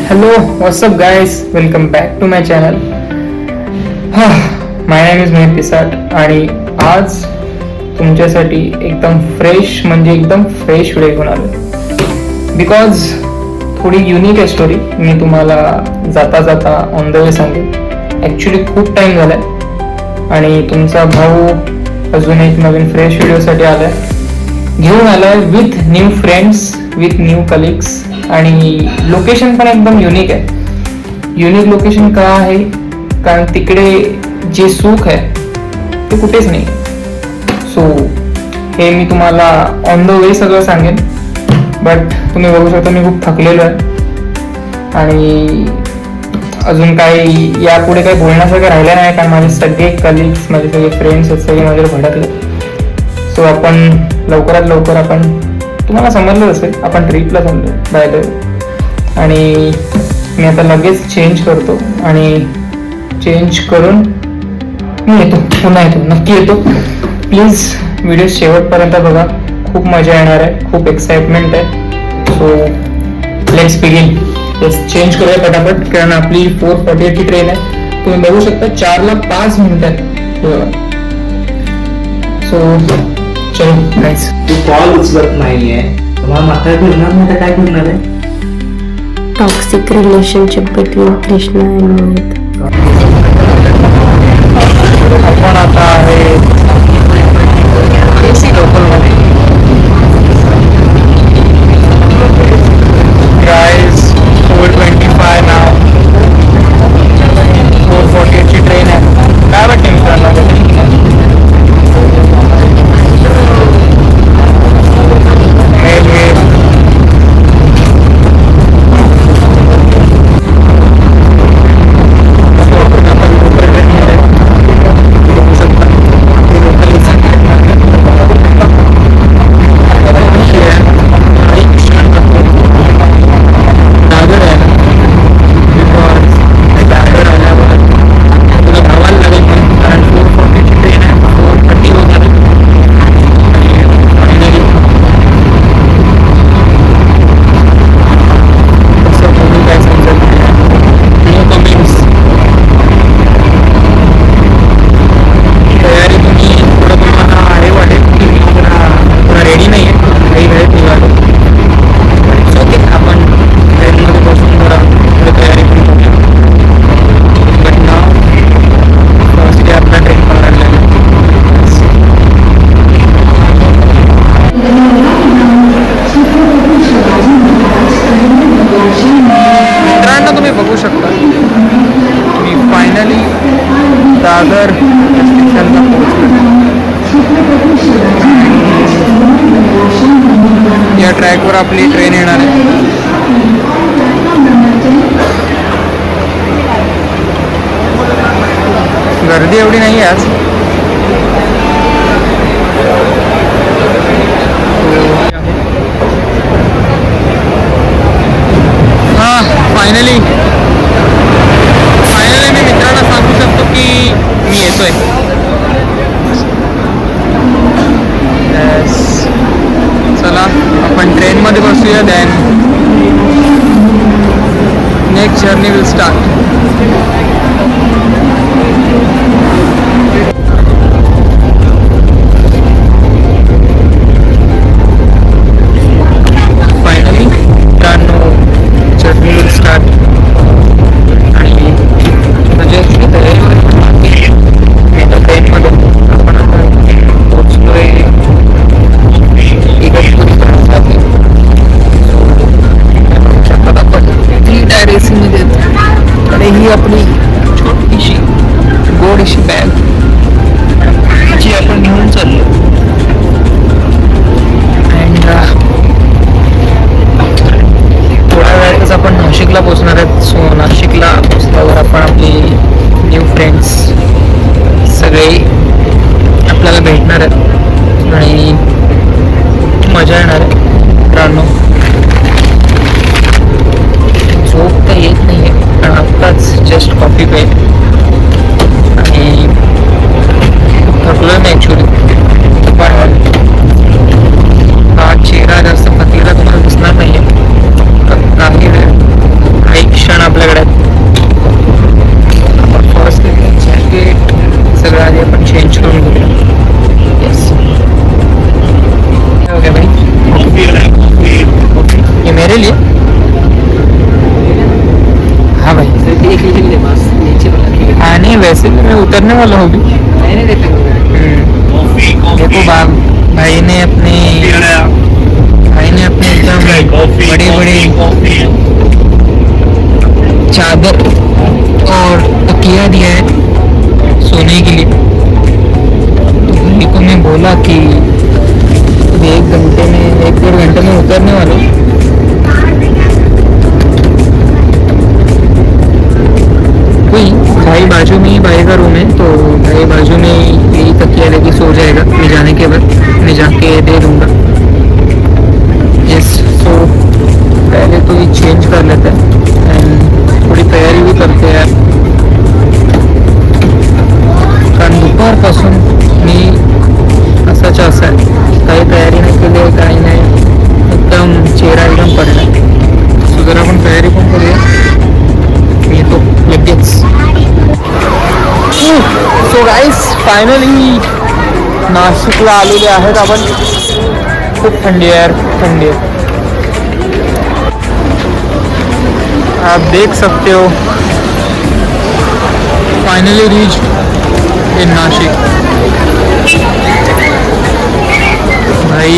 Hello, what's up guys? Welcome back to my channel. My name is Mohit Pisat आणि आज तुमच्यासाठी एकदम fresh video घेऊन आलो. बिकॉज थोडी युनिक आहे स्टोरी. मी तुम्हाला जाता जाता ऑन द वे सांगेन. ॲक्च्युली खूप टाईम झालाय आणि तुमचा भाऊ अजून एक नवीन फ्रेश व्हिडिओसाठी घेऊन आलाय with new friends, with new colleagues आणि लोकेशन पण एकदम युनिक आहे. युनिक लोकेशन का आहे? कारण तिकडे जे सुख आहे ते कुठेच नाही. सो हे मी तुम्हाला ऑन द वे सगळं सांगेन. बट तुम्ही बघू शकता मी खूप थकलेलो आहे आणि अजून काही यापुढे काही बोलण्यासारखं राहिलं नाही. कारण माझे सगळे कलिग्स, माझे सगळे फ्रेंड्स सगळे माझ्यावर भडकले. सो आपण लवकरात लवकर तुम्हाला समजलं असेल आपण ट्रिपला चाललो बाय द वे. आणि मी आता लगेच चेंज करतो आणि चेंज करून मी पुन्हा येतो, नक्की येतो. प्लीज व्हिडिओ शेवटपर्यंत बघा, खूप मजा येणार आहे, खूप एक्साइटमेंट आहे. So let's begin. चेंज करूया पटापट कारण आपली 4:48 ची ट्रेन आहे. तुम्ही बघू शकता 4ला 5 मिनिटात. सो चलो गाइस. तू कॉल उचलत नाहीये, तुम्हाला मात्र फिरणार नाही तर काय फिरणार आहे? Toxic relationship between Krishna and Mohit. आपण आता आहे एसी लोकलमध्ये. गाइस 4:25 नाव. 4:48 ची ट्रेन आहे. काय वाटते मित्रांनो? दादर स्टेशनला पोहोचलो. या ट्रॅकवर आपली ट्रेन येणार आहे. गर्दी एवढी नाही आज. फायनली मी मित्रांना सांगू शकतो की मी येतोय. चला आपण ट्रेनमध्ये बसूया. Then next journey will start. Finally मित्रांनो जर्नी विल स्टार्ट. ही आपली छोटीशी गोडीशी बॅग जी आपण घेऊन चाललो. अँड थोड्या वेळातच आपण नाशिकला पोहोचणार आहेत. सो नाशिकला पोहोचल्यावर आपण आपली न्यू फ्रेंड्स सगळे आपल्याला भेटणार आहेत आणि मजा येणार आहे. मित्रांनो झोप तर येत नाही आहे कारण आत्ताच जस्ट कॉफी पेन आणि थकलो नाही ॲक्च्युली. पण हा चेहरा जास्त फतीला तुम्हाला दिसणार नाही आहे. काही वेळ वैसे भी मैं उतरने वाला हूँ अभी। देखो भाई ने अपने एकदम बड़े बड़े चादर और तकिया दिया है सोने के लिए। तो भाई को मैं बोला कि 1-1.5 घंटे में उतरने वाला हूँ। वही भाई बाजू में ही भाई का रूम है, तो भाई बाजू में यही तकिया लेके सो जाएगा। मैं जाने के बाद मैं जाके दे दूँगा। यस, सो पहले तो ये चेंज कर लेते हैं एंड थोडी तयारी भी करते हैं यार, कारण दुपारपासून मी असाच्या असा आहे, काही तयारी नाही केली आहे, काही नाही, एकदम चेहरा एकदम पडला आहे. सो जर आपण तयारी पण करूया. मी येतो लगेच. सो गाईज फायनली नाशिकला आलेले आहेत आपण. खूप थंडी आहे यार, थंडी है. आप देख सकते हो फाइनली रीच इन नाशिक. भाई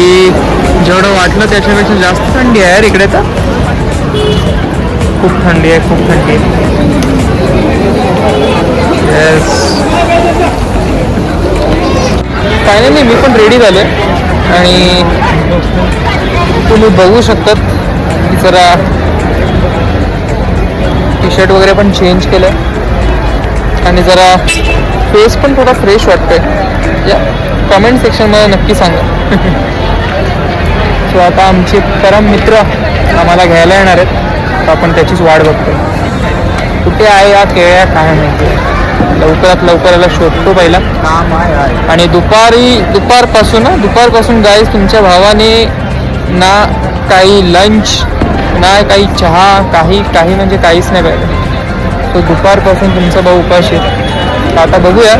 जेवढं वाटलं त्याच्यापेक्षा जास्त थंडी आहे यार इकडे. तर खूप थंडी आहे, खूप थंडी आहे. येस, फायनली मी पण रेडी झाले आणि तुम्ही बघू शकतात जरा टी शर्ट वगैरे पण चेंज केलं आहे आणि जरा फेस पण थोडा फ्रेश वाटतोय. या कमेंट सेक्शनमध्ये नक्की सांगा. सो आता आमचे परम मित्र आम्हाला घ्यायला येणार आहेत, तर आपण त्याचीच वाट बघतोय. कुठे आहे या केळ्या काय माहिती. लवकरात लवकर याला शोधतो पहिला. आणि दुपारपासून गाईज तुमच्या भावाने ना काही लंच ना काही चहा, काही म्हणजे काहीच नाही पाहिजे. तो दुपारपासून तुमचा भाऊ उपाशी आहे. तर आता बघूया,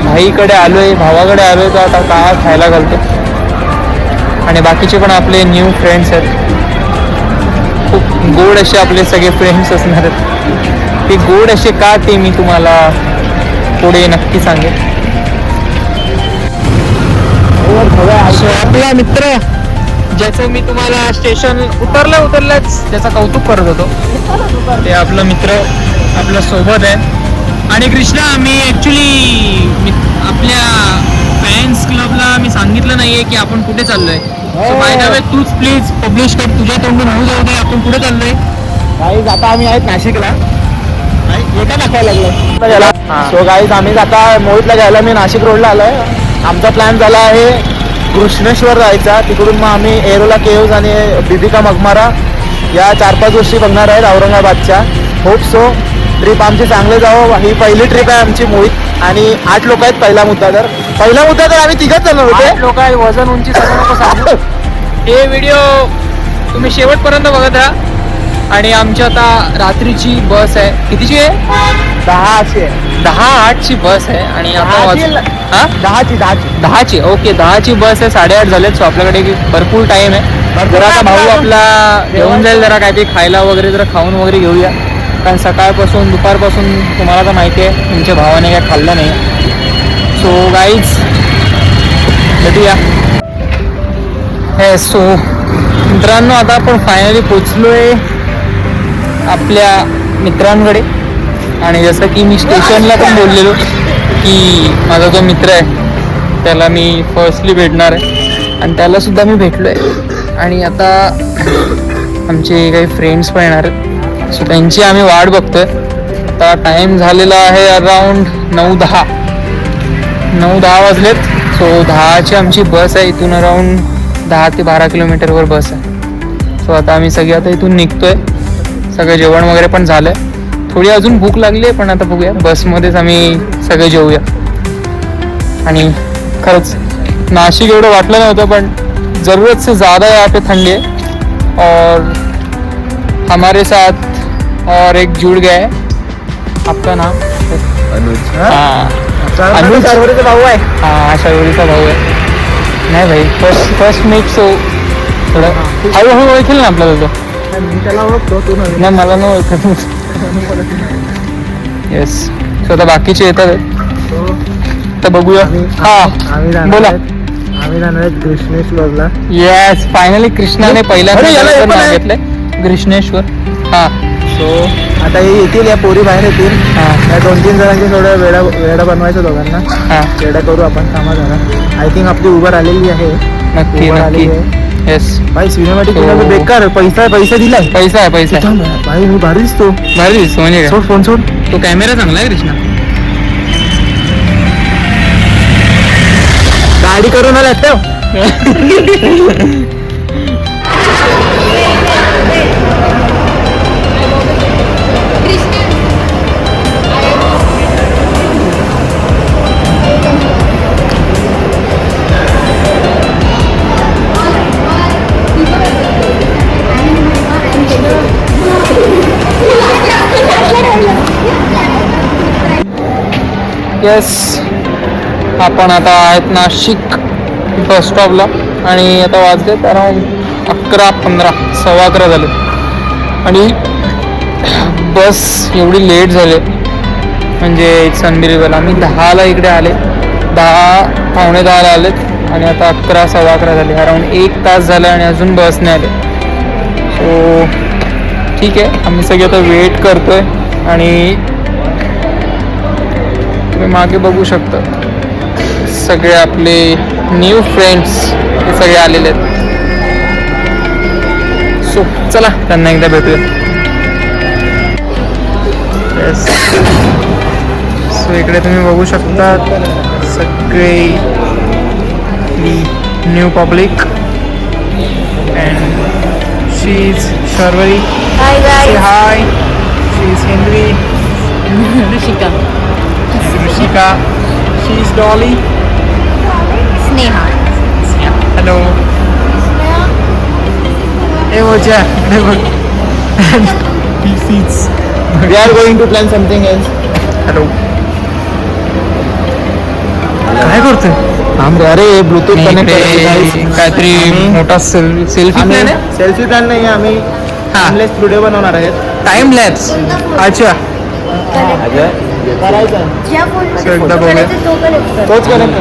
भावाकडे आलोय तर आता काय खायला घालतो. आणि बाकीचे पण आपले न्यू फ्रेंड्स आहेत. खूप गोड असे आपले सगळे फ्रेंड्स असणार आहेत. ते गोड असे का ते मी तुम्हाला पुढे नक्की सांगेन. आपला मित्र ज्याचं मी तुम्हाला स्टेशन उतरल्याच त्याचा कौतुक करत होतो, ते आपलं मित्र आपल्या सोबत आहे. आणि कृष्णा, मी ॲक्च्युली आपल्या फॅन्स क्लबला मी सांगितलं नाहीये की आपण कुठे चाललोय. सो बाय द वे तूच प्लीज पब्लिश कर, तुझ्या तोंडून होऊ जाऊ दे आपण कुठे चाललोय. गाईज आता आम्ही आहेत नाशिकला. सो गाईज आम्ही आता मोहितला घ्यायला मी नाशिक रोडला आलोय. आमचा प्लॅन झाला आहे कृष्णेश्वर जायचा. तिकडून मग आम्ही एरोला केव्ज आणि बिबिका मगमारा या 4-5 गोष्टी बघणार आहेत औरंगाबादच्या. होप सो ट्रिप आमची चांगले जावं. ही पहिली ट्रिप आहे आमची मोहित आणि 8 लोक आहेत. पहिला मुद्दा तर आम्ही 3घच जण होते. लोक आहे, वजन उंची सगळं नको सांगू. हे व्हिडिओ तुम्ही शेवटपर्यंत बघत राहा. आणि आमची आता रात्रीची बस आहे. कितीची आहे? 10:08ची बस आहे. आणि आता 10ची ओके 10ची बस आहे. 8:30 झालेत. सो आपल्याकडे भरपूर टाइम आहे. जरा आता भाऊ आपला घेऊन जाईल जरा काहीतरी खायला वगैरे, जरा खाऊन वगैरे घेऊया. कारण सकाळपासून दुपारपासून तुम्हाला तर माहिती आहे तुमच्या भावाने काय खाल्लं नाही. सो गाईज भेटूया. हे सो मित्रांनो, आता आपण फायनली पोचलोय आपल्या मित्रांकडे. आणि जसं की मी स्टेशनला पण बोललेलो की माझा जो मित्र आहे त्याला मी फर्स्टली भेटणार आहे आणि त्यालासुद्धा मी भेटलो आहे. आणि आता आमचे काही फ्रेंड्स पण येणार आहेत. सो त्यांची आम्ही वाट बघतोय. आता टाईम झालेला आहे अराऊंड 9-10 वाजलेत. सो 10ची आमची बस आहे. इथून अराऊंड 10 ते 12 किलोमीटरवर बस आहे. सो आता आम्ही सगळे आता इथून निघतोय. सगळं जेवण वगैरे पण झालंय. थोडी अजून भूक लागली आहे, पण आता बघूया. बसमध्येच आम्ही सगळे जेवूया. आणि खरंच नाशिक एवढं वाटलं नव्हतं, पण ज़रूरत से ज़्यादा यहाँ पे ठंडी है. और हमारे साथ और एक जुड़ गया है. आपका नाम? अनुज. हाँ, अनुज शर्वरीचा भाऊ आहे. हाँ, शर्वरीचा भाऊ आहे. नाही भाई, फर्स्ट मीट. सो थोडं हळूहळू ओळखेल ना आपल्याला तो. मी त्याला ओळखतो, तू नाही, मला नाही ओळखत. येस. सो आता बाकीचे येतात तर बघूया. हा आम्ही बोला. जाणार आहेत कृष्णेश्वरला. येस फायनली कृष्णाने पहिल्यांदा अरे, याला हे पण नाव आहे. घेतलंय कृष्णेश्वर. हा सो आता हे येतील, या पोरी बाहेर येतील. हा या 2-3 जणांची थोडं वेडा बनवायचं दोघांना. हा वेडा करू आपण, थांबा जरा. आय थिंक आपली उबर आलेली आहे. नक्की उबर नक्की. आलेली आहे. येस भाई सिनेमॅटिक So- बेकार, पैसा दिलाय. पैसा आहे थांब, भाई मी भारी दिसतो. भारी दिसतो म्हणजे काय? सोड फोन सोड. तो कॅमेरा चांगला आहे कृष्णा. गाडी करून आल्यात तो. येस आपण आता आहेत नाशिक बस स्टॉपला आणि आता वाजलेत अराउंड 11:15 11:15 झाले आणि बस एवढी लेट झाली म्हणजे इट्स अनबिलिव्हेबल. आम्ही 10ला इकडे आले, 10 पावणे 10ला आलेत आणि आता 11 सव्वा 11 झाले. अराउंड 1 तास झाला आणि अजून बस नाही आले. सो ठीक आहे, आम्ही सगळे आता वेट करतोय आणि तुम्ही मागे बघू शकता सगळे आपले न्यू फ्रेंड्स हे सगळे आलेले आहेत. सो चला त्यांना एकदा भेटूया. येस सो इकडे तुम्ही बघू शकता सगळे new public and she is Sharvari. High Say hi. She is Henry. Rushika. She is Dolly. Sneha. Hello. Hey, Moja. Seats. We are going to plan something else. Hello. काय करतोय? थांब रे, अरे ब्लूटूथ कनेक्ट काहीतरी मोठा सेल्फी प्लॅन आहे. Selfie plan नाही, आम्ही हा. व्हिडिओ बनवणार आहेत. Time lapse. अच्छा करायचं ज्या फोनमध्ये एकदा फोटो बघूया. काढायचे तो कनेक्ट कर. तोच कनेक्ट.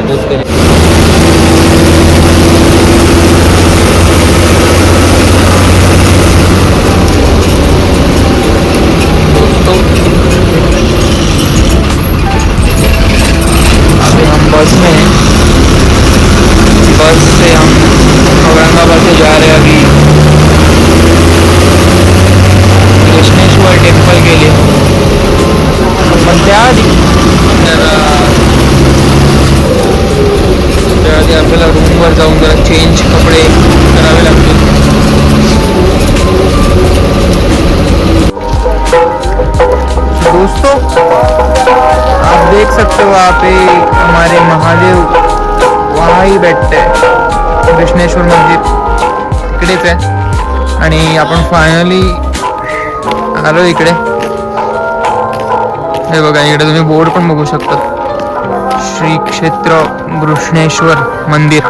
अभी हम बस में हैं. बस से हम औरंगाबाद से जा रहे हैं अभी कृष्णेश्वर टेम्पल के लिए. पण त्याआधी आपल्याला रूमवर जाऊन जरा चेंज कपडे करावे लागतील. दोस्तों आप देख सकते हो वहाँ पे हमारे महादेव वहाँ ही बैठते हैं. कृष्णेश्वर मंदिर इकडेच आहे आणि आपण फायनली आलो इकडे. हे बघा इकडे तुम्ही बोर्ड पण बघू शकता, श्री क्षेत्र कृष्णेश्वर मंदिर.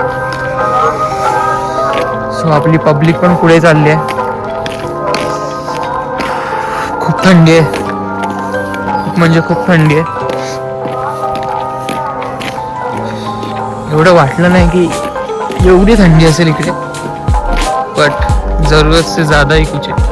सो आपली पब्लिक पण पुढे चालली आहे. खूप थंडी आहे, खूप म्हणजे खूप थंडी आहे. एवढं वाटलं नाही की एवढी थंडी असेल इकडे, बट जरूरत से ज़्यादा ही कुछ है.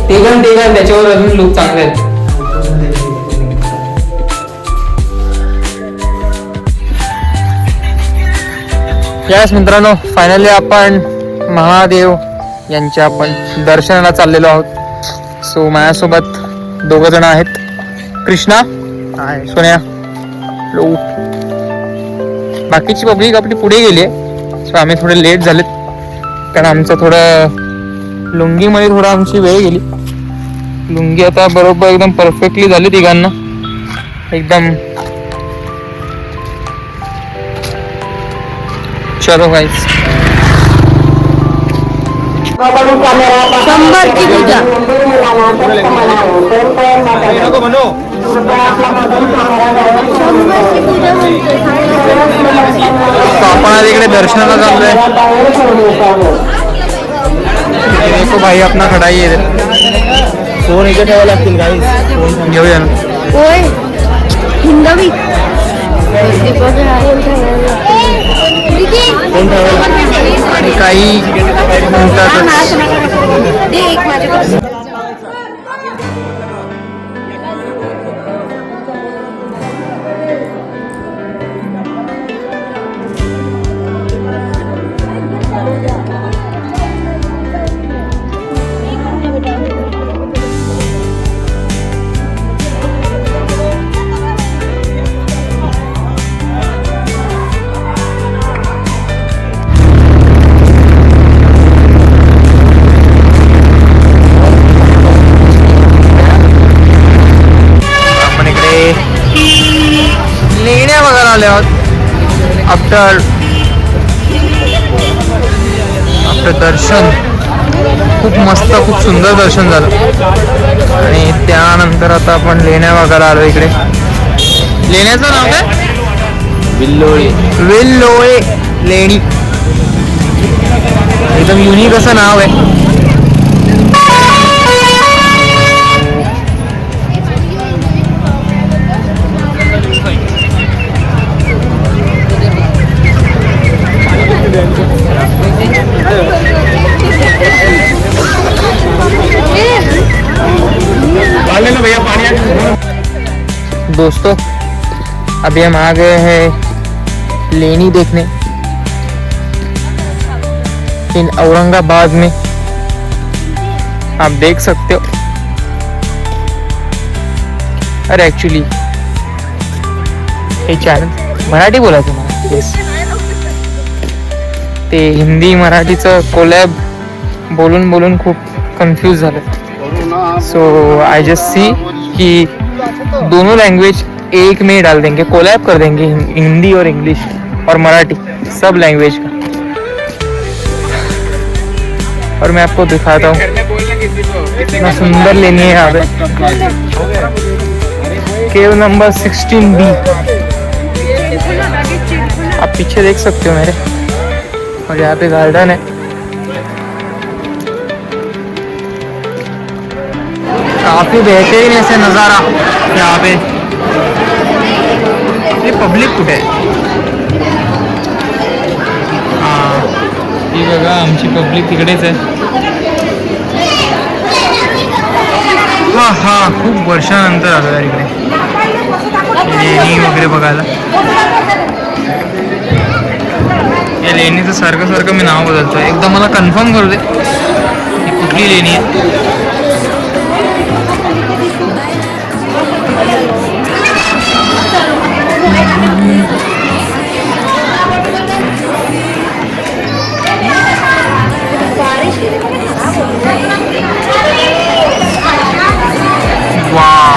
ते पण त्याच्यावर अजून लोक चांगले आहेत. यस मित्रांनो, फायनली आपण महादेव यांच्या आपण दर्शनाला चाललेलो आहोत. सो माझ्यासोबत 2 जण आहेत, कृष्णा, सोन्या, लो. बाकीची पब्लिक आपली पुढे गेली आहे. सो आम्ही थोडे लेट झालेत कारण आमचं थोडं लुंगीमध्ये थोडं आमची वेळ गेली. लुंगी आता बरोबर एकदम परफेक्टली झाली तिघांना, एकदम चलो गाइस. शंभरची पूजा. शंभरची पूजा म्हणतोय. आपण आज इकडे दर्शनाला चाललोय. देखो भाई अपना खडा ही आहे. फोन इथे ठेवायला लागतील काही. घेऊया ना. होय हिंदवी. आणि काही म्हणतातच. एक माझ्याकडे. आपण इकडे लेण्या बघायला आले आहोत. आफ्टर दर्शन खूप मस्त, खूप सुंदर दर्शन झालं. आणि त्यानंतर आता आपण लेण्या बघायला आलो इकडे. लेण्याचं नाव काय? विल्लोळे लेणी. एकदम युनिक असं नाव आहे. दोस्तों अभी हम आ गए हैं लेनी देखने इन औरंगाबाद में. आप देख सकते हो. अरे एक्चुअली हे चॅनल मराठी बोलायचं मला. येस, ते हिंदी मराठीचं कोलॅब बोलून बोलून खूप कन्फ्यूज झालं. सो आई जस्ट सी कि दोनों लैंग्वेज एक में डाल देंगे, कोलैब कर देंगे. हिंदी और इंग्लिश और मराठी सब लैंग्वेज का. और मैं आपको दिखाता हूँ इतना सुंदर लेनी है यहाँ पे. केव नंबर 16B. आप पीछे देख सकते हो मेरे. और यहाँ पे गार्डन है. काफी बेहतरीन ऐसे नज़ारा यहाँ पे. ये पब्लिक कुठे आहे? हां, ही बघा आमची पब्लिक तिकडेच आहे. हां, खूप वर्षानंतर आलो यार इकडे लेणी वगैरे बघायला. या लेणीचं सारखं मी नाव बदलतो. एकदा मला कन्फर्म करू दे ही कुठली लेणी आहे. वाव,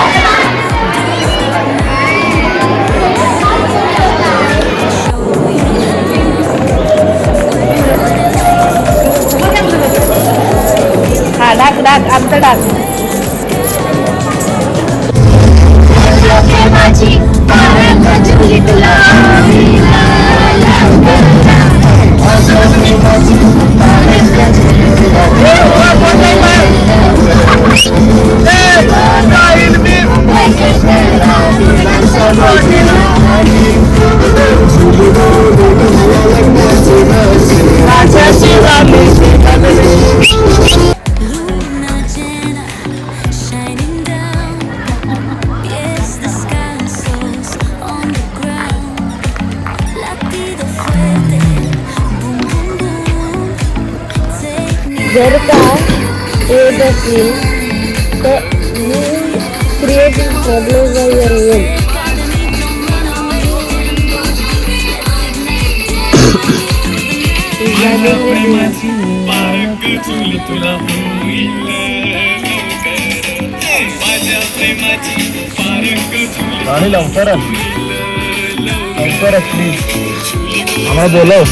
हा डाक डाक आमचं डाक. जर का येत असेल तर creating problem by your on. आणि लवकरच प्लीज आम्हाला बोलव.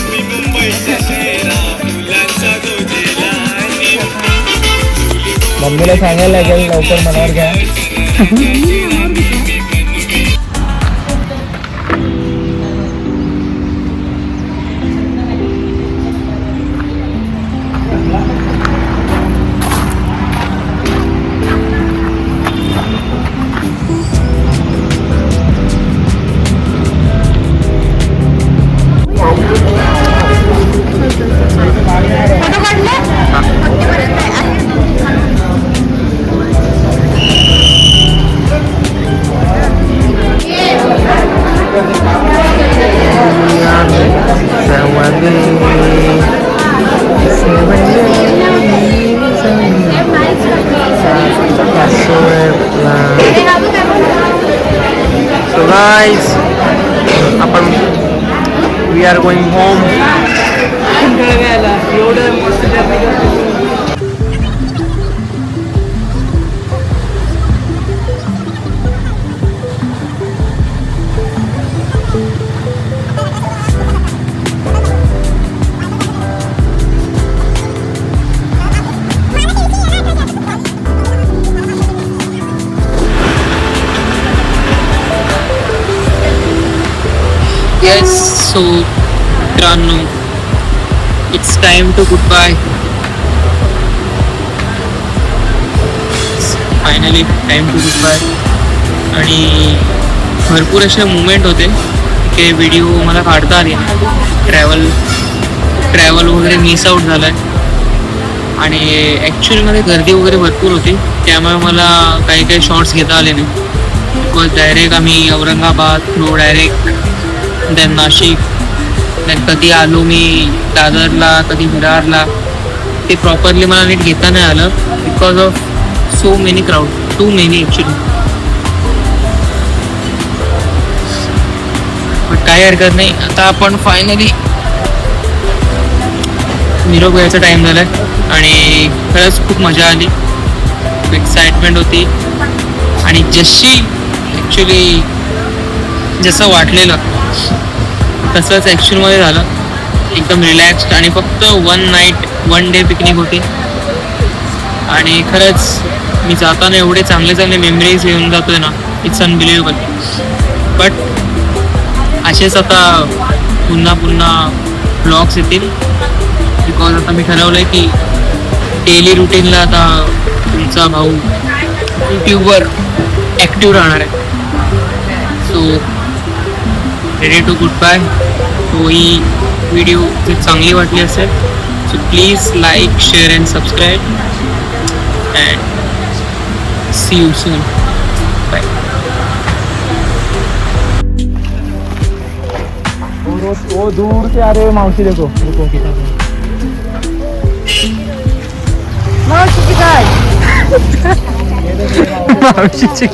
मम्मीला सांगायला लागेल लवकर मनावर घ्या. So guys, we are going home. Yes, so मित्रांनो, it's time to goodbye. Finally time to goodbye. आणि भरपूर असे मुवमेंट होते की व्हिडिओ मला काढता आले. ट्रॅव्हल वगैरे मिस आउट झाला आहे. आणि ॲक्च्युअलमध्ये गर्दी वगैरे भरपूर होती, त्यामुळे मला काही शॉर्ट्स घेता आले नाही. बिकॉज डायरेक्ट आम्ही Aurangabad through direct then Nashik, then कधी आलो मी दादरला, कधी विरारला. ते प्रॉपरली मला नीट घेता नाही आलं because of so many crowd, too many actually. But काही हरकत नाही. आता आपण फायनली निरोप घ्यायचा टाईम झाला आहे. आणि खरंच खूप मजा आली, खूप एक्साइटमेंट होती. आणि ॲक्च्युली जसं वाटलेलं तसंच ॲक्च्युअलमध्ये झालं. एकदम रिलॅक्स्ड आणि फक्त 1 डे पिकनिक होती. आणि खरंच मी जाताना एवढे चांगले मेमरीज घेऊन जातोय ना, इट्स अनबिलिव्हेबल. बट असेच आता पुन्हा ब्लॉग्स येतील. बिकॉज आता मी ठरवलं आहे की डेली रुटीनला आता तुमचा भाऊ यूट्यूबवर ॲक्टिव्ह राहणार आहे. So ready to good bye. तो ही व्हिडिओ जर चांगली वाटली असेल so please like, share and subscribe. And see you soon. Bye. वो दूर से आ रहे मावशी, देखो मावशीची काय? मावशीची